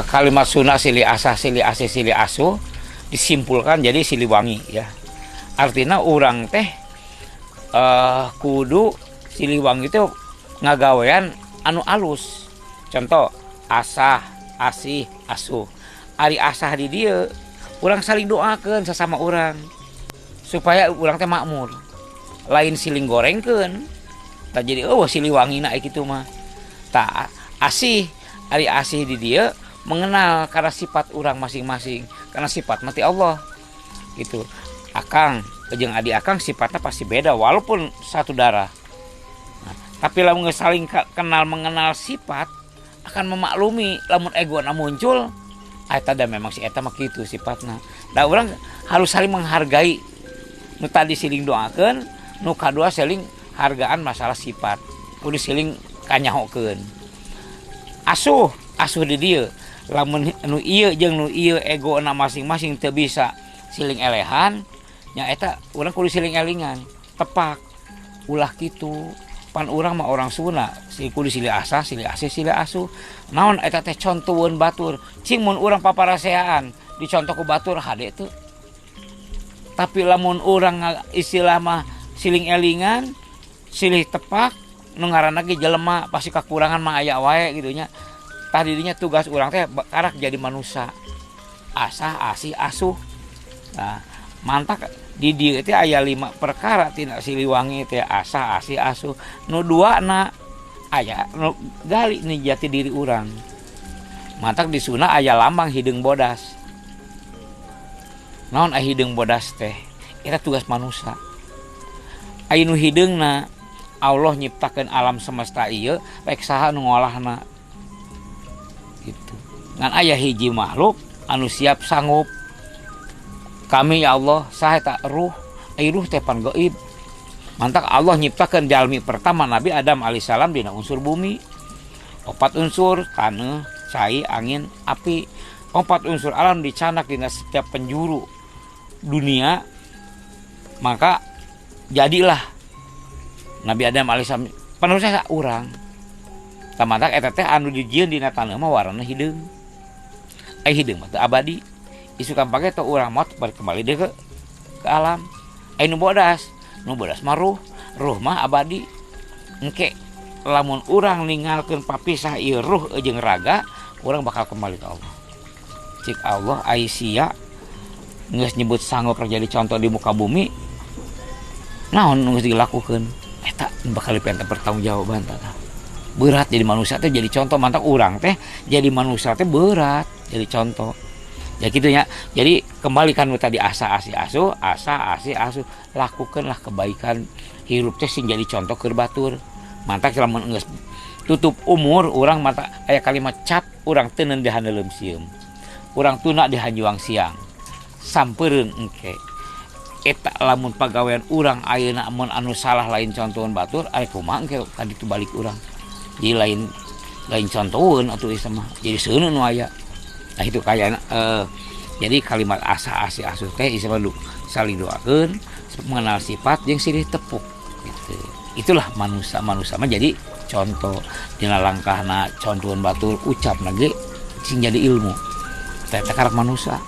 kalimat Sunda silih asah silih asih silih asuh disimpulkan jadi Siliwangi ya. Artinya orang teh kudu Siliwangi itu ngagawean anu alus. Contoh asah, asih, asuh. Ari asah di dia, orang saling doakan sesama orang supaya orang teh makmur. Lain siling gorengkeun. Tak jadi Siliwangi na kitu mah. Tak asih, ari asih di dia mengenal karena sifat orang masing-masing, karena sifat mati Allah. Gitu. Akang jeung adik akang sifatnya pasti beda walaupun satu darah. Nah, tapi lamun saling kenal mengenal sifat akan memaklumi lamun egona muncul eta da memang si eta mah kitu sifatna. Da urang harus saling menghargai. Nu tadi siling doakeun, nu kadua saling hargaan masalah sifat. Kudu siling kanyahokeun. Asuh di dieu. Lamun nu ieu jeung nu ieu egona masing-masing teu bisa siling elehan, nya eta urang kudu siling elingan. Tepak. Ulah kitu. Pan urang mah orang Sunda, kudu silih asah, silih asih, silih asuh. Naon eta teh contoheun batur. Cing mun urang paparaseaan dicontoh ku batur hade teu. Tapi lamun urang istilah mah siling elingan, silih tepak, nu ngaranna ge jelema pasti kakurangan mah aya wae kitu nya. Tah didinya tugas urang teh karak jadi manusia. Asah, asih, asuh. Nah, mantak di dieu teh aya 5 perkara tina Siliwangi teh asah, asih, asuh. Nu 2 na aya nu gali nih jati diri urang. Mantak di Sunda aya lambang hideung bodas. Naon hideung bodas teh? Eta tugas manusia. Aya nu hideungna Allah nyiptakeun alam semesta ieu baik saha nu ngolahna. Gitu. Ngan aya hiji makhluk anu siap sanggup. Kami ya Allah saha eta ruh, ruh teh pan gaib. Mantak Allah nyiptakeun jalmi pertama Nabi Adam alaihissalam dina unsur bumi. 4 unsur taneuh, cai, angin, api. 4 unsur alam dicanak dina setiap penjuru dunia. Maka jadilah Nabi Adam alaihissalam penulisnya urang. Tamantak eta teh anu dijieun dina taneuh mah warna hideung. Hideung mah teu abadi. Isukan pake teh urang mah balik kembali deh ke alam. Nu bodas mah ruh mah abadi. Engke lamun urang ninggalkeun papisah ieu ruh jeung raga, urang bakal kembali ke Allah. Cik Allah Aisyah geus nyebut sanggup jadi contoh di muka bumi. Naon nu geus dilakukeun? Eta bakal dipenta pertanggungjawaban tah. Berat jadi manusia teh jadi contoh, mantak urang teh jadi manusia teh berat jadi contoh. Ya gitu ya. Jadi kembalikan tadi asah asih asuh, asah asih asuh, lakukanlah kebaikan, hirup teh sing jadi contoh keur batur. Mantak lamun geus tutup umur urang mata aya kalimat cap urang teu neun di handeuleum sieum. Urang tuna di hanjuang siang. Sampeureun engke. Eta lamun pagawean urang ayeuna mun anu salah lain contoheun batur, ari kumaha engke ka ditu balik urang. Jadi lain contoheun atuh ieu mah. Jadi seuneun nu aya. Nah itu kayak jadi kalimat asah asih asuh teh istilah saling doakeun mengenal sifat yang silih tepuk gitu. Itulah manusia mah jadi contoh dina langkahna contoheun batur ucapna ge sing jadi ilmu teh karep manusia.